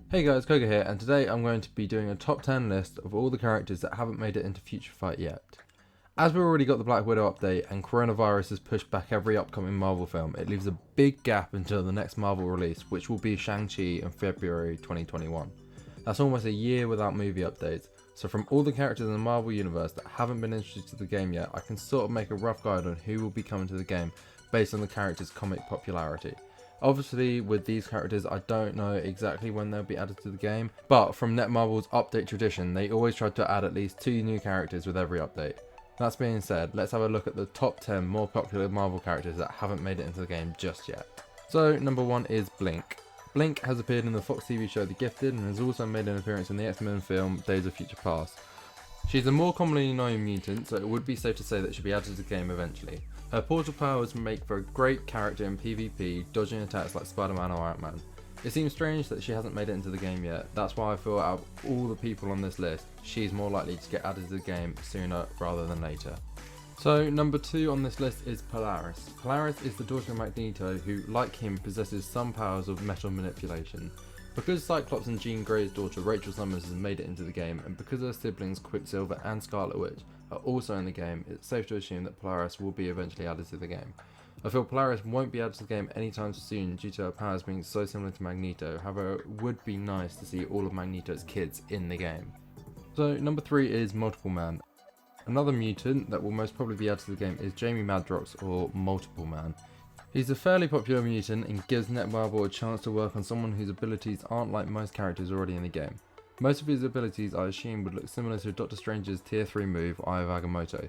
Hey guys, CoGa here, and today I'm going to be doing a top 10 list of all the characters that haven't made it into Future Fight yet. As we've already got the Black Widow update and coronavirus has pushed back every upcoming Marvel film, it leaves a big gap until the next Marvel release, which will be Shang-Chi in February 2021. That's almost a year without movie updates, so from all the characters in the Marvel universe that haven't been introduced to the game yet, I can sort of make a rough guide on who will be coming to the game based on the character's comic popularity. Obviously, with these characters, I don't know exactly when they'll be added to the game, but from Netmarvel's update tradition, they always try to add at least 2 new characters with every update. That being said, let's have a look at the top 10 more popular Marvel characters that haven't made it into the game just yet. So, number 1 is Blink. Blink has appeared in the Fox TV show The Gifted and has also made an appearance in the X-Men film Days of Future Past. She's a more commonly known mutant, so it would be safe to say that she'll be added to the game eventually. Her portal powers make for a great character in PvP, dodging attacks like Spider-Man or Ant-Man. It seems strange that she hasn't made it into the game yet. That's why I feel out of all the people on this list, she's more likely to get added to the game sooner rather than later. So number 2 on this list is Polaris. Polaris is the daughter of Magneto who, like him, possesses some powers of metal manipulation. Because Cyclops and Jean Grey's daughter Rachel Summers has made it into the game, and because her siblings Quicksilver and Scarlet Witch are also in the game, it's safe to assume that Polaris will be eventually added to the game. I feel Polaris won't be added to the game anytime soon due to her powers being so similar to Magneto, however it would be nice to see all of Magneto's kids in the game. So number 3 is Multiple Man. Another mutant that will most probably be added to the game is Jamie Madrox, or Multiple Man. He's a fairly popular mutant and gives Netmarble a chance to work on someone whose abilities aren't like most characters already in the game. Most of his abilities I assume would look similar to Doctor Strange's tier 3 move, Eye of Agamotto.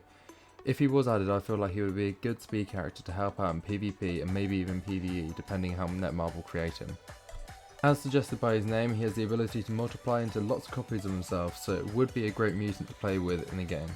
If he was added, I feel like he would be a good speed character to help out in PvP and maybe even PvE depending how Netmarble create him. As suggested by his name, he has the ability to multiply into lots of copies of himself, so it would be a great mutant to play with in the game.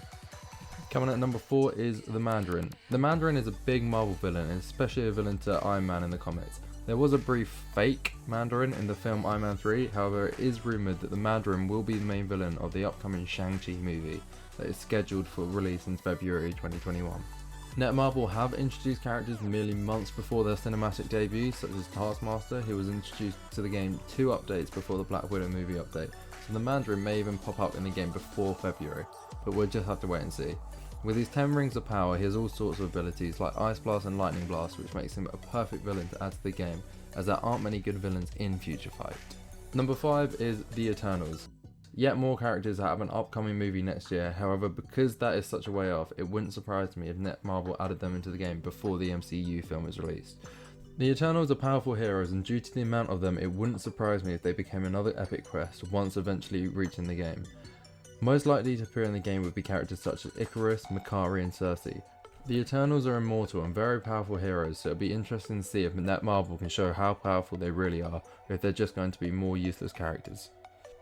Coming at number 4 is the Mandarin. The Mandarin is a big Marvel villain, and especially a villain to Iron Man in the comics. There was a brief fake Mandarin in the film Iron Man 3, however it is rumoured that the Mandarin will be the main villain of the upcoming Shang-Chi movie that is scheduled for release in February 2021. Netmarble have introduced characters merely months before their cinematic debut, such as Taskmaster, who was introduced to the game 2 updates before the Black Widow movie update, so the Mandarin may even pop up in the game before February, but we'll just have to wait and see. With his 10 rings of power, he has all sorts of abilities like Ice Blast and Lightning Blast, which makes him a perfect villain to add to the game, as there aren't many good villains in Future Fight. Number 5 is the Eternals. Yet more characters that have an upcoming movie next year, however because that is such a way off, it wouldn't surprise me if Netmarble added them into the game before the MCU film is released. The Eternals are powerful heroes, and due to the amount of them, it wouldn't surprise me if they became another epic quest once eventually reaching the game. Most likely to appear in the game would be characters such as Icarus, Makari and Cersei. The Eternals are immortal and very powerful heroes, so it'll be interesting to see if Netmarble can show how powerful they really are, or if they're just going to be more useless characters.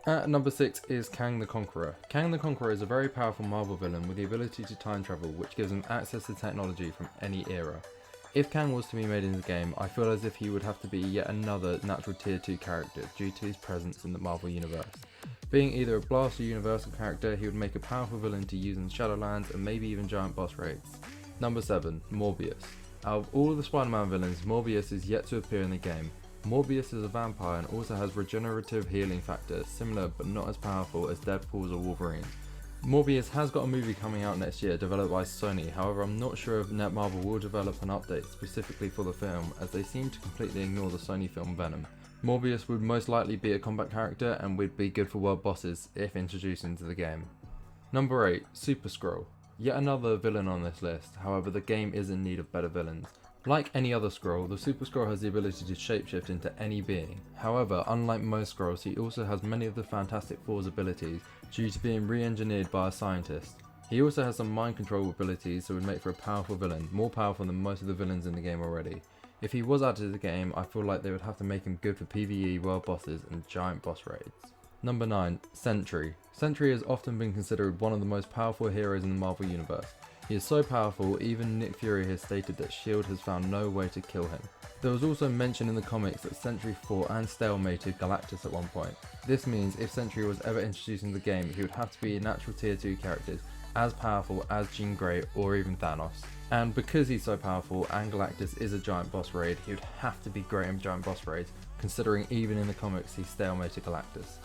At number 6 is Kang the Conqueror. Kang the Conqueror is a very powerful Marvel villain with the ability to time travel, which gives him access to technology from any era. If Kang was to be made in the game, I feel as if he would have to be yet another natural tier 2 character due to his presence in the Marvel universe. Being either a blast or universal character, he would make a powerful villain to use in Shadowlands and maybe even giant boss raids. Number 7, Morbius. Out of all of the Spider-Man villains, Morbius is yet to appear in the game. Morbius is a vampire and also has regenerative healing factor, similar but not as powerful as Deadpool's or Wolverine's. Morbius has got a movie coming out next year developed by Sony, however I'm not sure if Netmarble will develop an update specifically for the film, as they seem to completely ignore the Sony film Venom. Morbius would most likely be a combat character and would be good for world bosses if introduced into the game. Number 8, Super Skrull. Yet another villain on this list, however the game is in need of better villains. Like any other Skrull, the Super Skrull has the ability to shapeshift into any being. However, unlike most Skrulls, he also has many of the Fantastic Four's abilities due to being re-engineered by a scientist. He also has some mind control abilities, so would make for a powerful villain, more powerful than most of the villains in the game already. If he was added to the game, I feel like they would have to make him good for PvE, world bosses and giant boss raids. Number 9, Sentry. Sentry has often been considered one of the most powerful heroes in the Marvel universe. He is so powerful, even Nick Fury has stated that S.H.I.E.L.D. has found no way to kill him. There was also mention in the comics that Sentry fought and stalemated Galactus at one point. This means if Sentry was ever introduced in the game, he would have to be a natural tier 2 character, as powerful as Jean Grey or even Thanos. And because he's so powerful and Galactus is a giant boss raid, he would have to be great in giant boss raids, considering even in the comics he stalemated Galactus.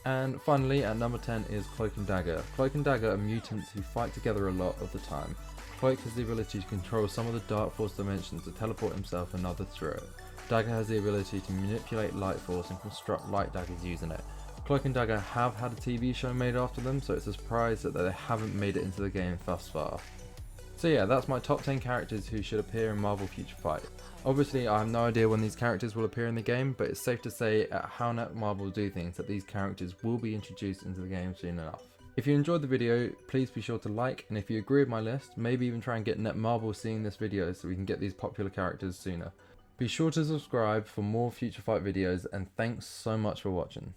And finally, at number 10 is Cloak and Dagger. Cloak and Dagger are mutants who fight together a lot of the time. Cloak has the ability to control some of the Dark Force dimensions to teleport himself and others through it. Dagger has the ability to manipulate Light Force and construct light daggers using it. Cloak and Dagger have had a TV show made after them, so it's a surprise that they haven't made it into the game thus far. So yeah, that's my top 10 characters who should appear in Marvel Future Fight. Obviously I have no idea when these characters will appear in the game, but it's safe to say at how Marvel do things that these characters will be introduced into the game soon enough. If you enjoyed the video, please be sure to like, and if you agree with my list, maybe even try and get Netmarble seeing this video so we can get these popular characters sooner. Be sure to subscribe for more Future Fight videos, and thanks so much for watching.